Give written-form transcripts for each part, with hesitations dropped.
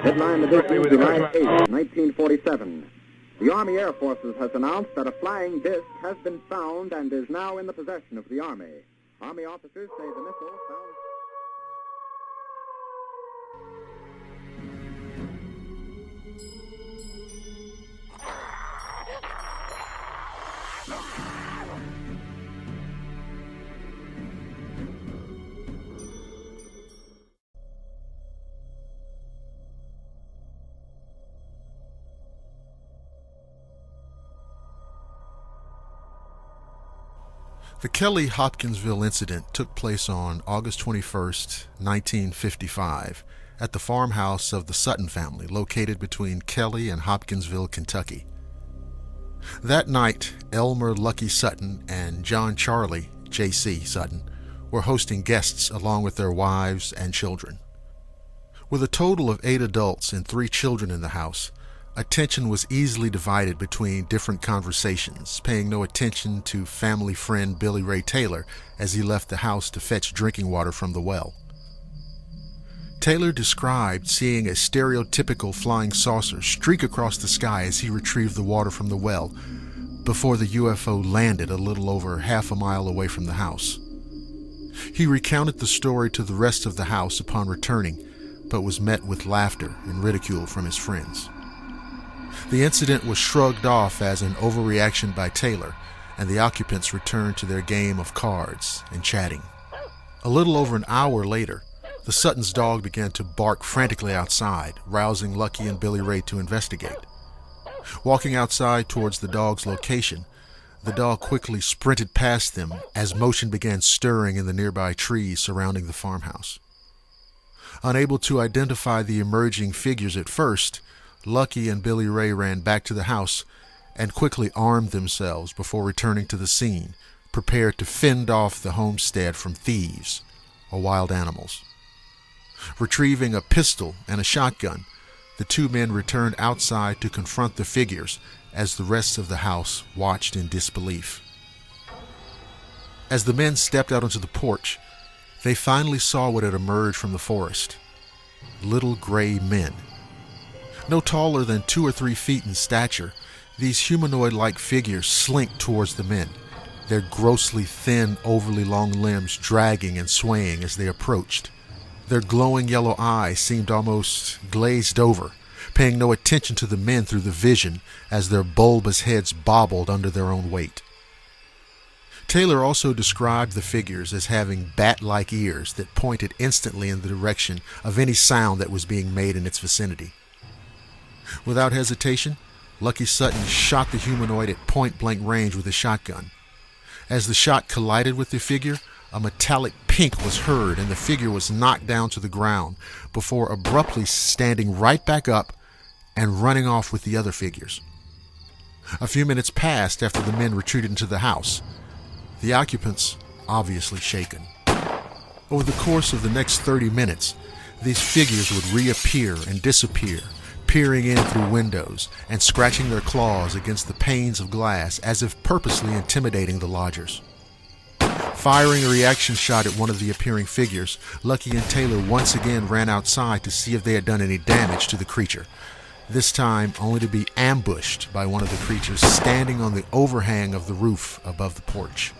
Headline edition, July 8, 1947. The Army Air Forces has announced that a flying disc has been found and is now in the possession of the Army. Army officers say the missile found... The Kelly-Hopkinsville incident took place on August 21st, 1955, at the farmhouse of the Sutton family located between Kelly and Hopkinsville, Kentucky. That night, Elmer Lucky Sutton and John Charlie, J.C. Sutton, were hosting guests along with their wives and children. With a total of 8 adults and 3 children in the house, attention was easily divided between different conversations, paying no attention to family friend Billy Ray Taylor as he left the house to fetch drinking water from the well. Taylor described seeing a stereotypical flying saucer streak across the sky as he retrieved the water from the well before the UFO landed a little over half a mile away from the house. He recounted the story to the rest of the house upon returning, but was met with laughter and ridicule from his friends. The incident was shrugged off as an overreaction by Taylor, and the occupants returned to their game of cards and chatting. A little over an hour later, the Suttons' dog began to bark frantically outside, rousing Lucky and Billy Ray to investigate. Walking outside towards the dog's location, the dog quickly sprinted past them as motion began stirring in the nearby trees surrounding the farmhouse. Unable to identify the emerging figures at first, Lucky and Billy Ray ran back to the house and quickly armed themselves before returning to the scene, prepared to fend off the homestead from thieves or wild animals. Retrieving a pistol and a shotgun, the 2 men returned outside to confront the figures as the rest of the house watched in disbelief. As the men stepped out onto the porch, they finally saw what had emerged from the forest. Little gray men. No taller than 2 or 3 feet in stature, these humanoid-like figures slinked towards the men, their grossly thin, overly long limbs dragging and swaying as they approached. Their glowing yellow eyes seemed almost glazed over, paying no attention to the men through the vision as their bulbous heads bobbled under their own weight. Taylor also described the figures as having bat-like ears that pointed instantly in the direction of any sound that was being made in its vicinity. Without hesitation, Lucky Sutton shot the humanoid at point-blank range with his shotgun. As the shot collided with the figure, a metallic pink was heard and the figure was knocked down to the ground before abruptly standing right back up and running off with the other figures. A few minutes passed after the men retreated into the house, the occupants obviously shaken. Over the course of the next 30 minutes, these figures would reappear and disappear, peering in through windows and scratching their claws against the panes of glass as if purposely intimidating the lodgers. Firing a reaction shot at one of the appearing figures, Lucky and Taylor once again ran outside to see if they had done any damage to the creature, this time only to be ambushed by one of the creatures standing on the overhang of the roof above the porch.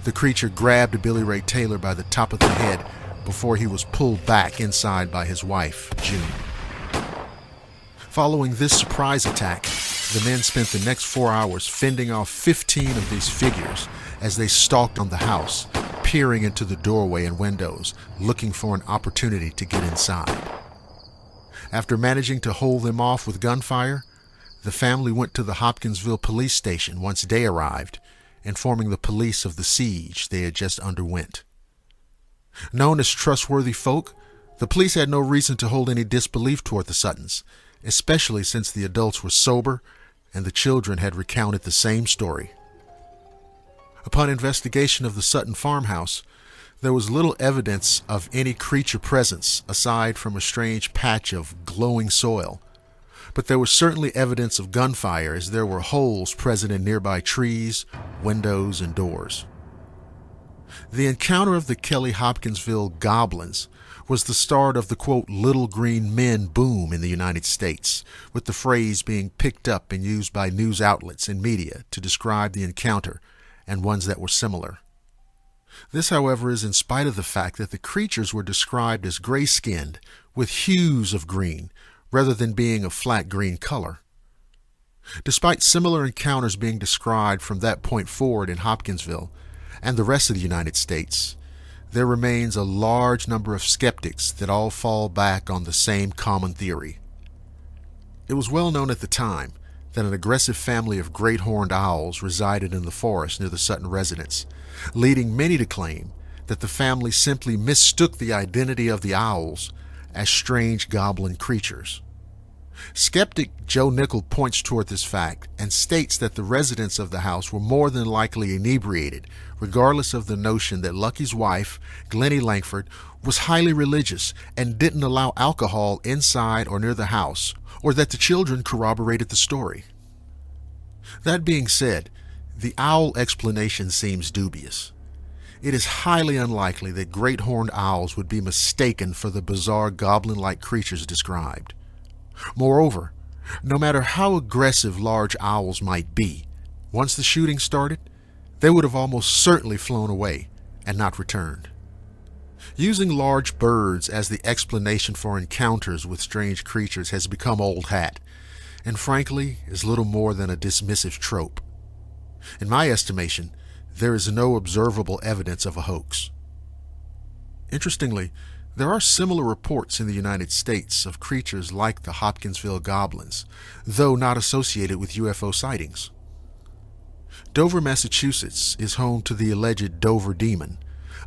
The creature grabbed Billy Ray Taylor by the top of the head before he was pulled back inside by his wife, June. Following this surprise attack, the men spent the next 4 hours fending off 15 of these figures as they stalked on the house, peering into the doorway and windows, looking for an opportunity to get inside. After managing to hold them off with gunfire, the family went to the Hopkinsville police station once day arrived, informing the police of the siege they had just underwent. Known as trustworthy folk, the police had no reason to hold any disbelief toward the Suttons, especially since the adults were sober and the children had recounted the same story. Upon investigation of the Sutton farmhouse, there was little evidence of any creature presence aside from a strange patch of glowing soil, but there was certainly evidence of gunfire as there were holes present in nearby trees, windows, and doors. The encounter of the Kelly-Hopkinsville goblins was the start of the, quote, little green men boom in the United States, with the phrase being picked up and used by news outlets and media to describe the encounter and ones that were similar. This, however, is in spite of the fact that the creatures were described as gray-skinned with hues of green rather than being a flat green color. Despite similar encounters being described from that point forward in Hopkinsville and the rest of the United States, there remains a large number of skeptics that all fall back on the same common theory. It was well known at the time that an aggressive family of great horned owls resided in the forest near the Sutton residence, leading many to claim that the family simply mistook the identity of the owls as strange goblin creatures. Skeptic Joe Nickel points toward this fact and states that the residents of the house were more than likely inebriated, regardless of the notion that Lucky's wife, Glennie Langford, was highly religious and didn't allow alcohol inside or near the house, or that the children corroborated the story. That being said, the owl explanation seems dubious. It is highly unlikely that great horned owls would be mistaken for the bizarre goblin-like creatures described. Moreover, no matter how aggressive large owls might be, once the shooting started, they would have almost certainly flown away and not returned. Using large birds as the explanation for encounters with strange creatures has become old hat, and frankly is little more than a dismissive trope. In my estimation, there is no observable evidence of a hoax. Interestingly, there are similar reports in the United States of creatures like the Hopkinsville goblins, though not associated with UFO sightings. Dover, Massachusetts is home to the alleged Dover Demon,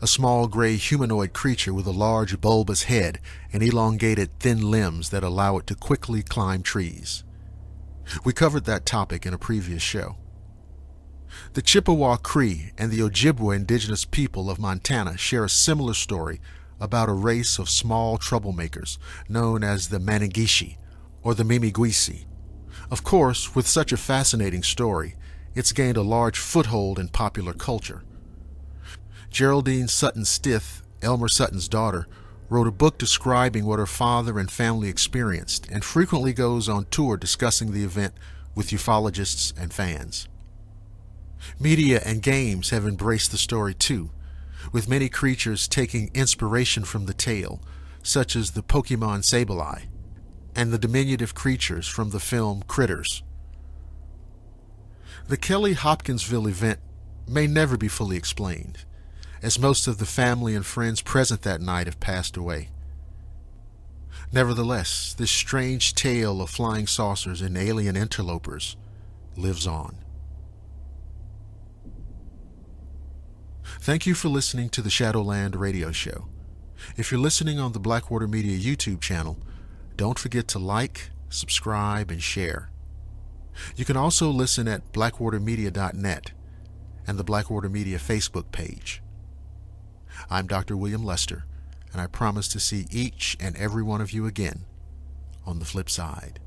a small gray humanoid creature with a large bulbous head and elongated thin limbs that allow it to quickly climb trees. We covered that topic in a previous show. The Chippewa Cree and the Ojibwa indigenous people of Montana share a similar story about a race of small troublemakers known as the Manigishi or the Mimigwisi. Of course, with such a fascinating story, it's gained a large foothold in popular culture. Geraldine Sutton Stith, Elmer Sutton's daughter, wrote a book describing what her father and family experienced and frequently goes on tour discussing the event with ufologists and fans. Media and games have embraced the story too, with many creatures taking inspiration from the tale, such as the Pokemon Sableye and the diminutive creatures from the film Critters. The Kelly-Hopkinsville event may never be fully explained, as most of the family and friends present that night have passed away. Nevertheless, this strange tale of flying saucers and alien interlopers lives on. Thank you for listening to the Shadowland radio show. If you're listening on the Blackwater Media YouTube channel, don't forget to like, subscribe, and share. You can also listen at blackwatermedia.net and the Blackwater Media Facebook page. I'm Dr. William Lester, and I promise to see each and every one of you again on the flip side.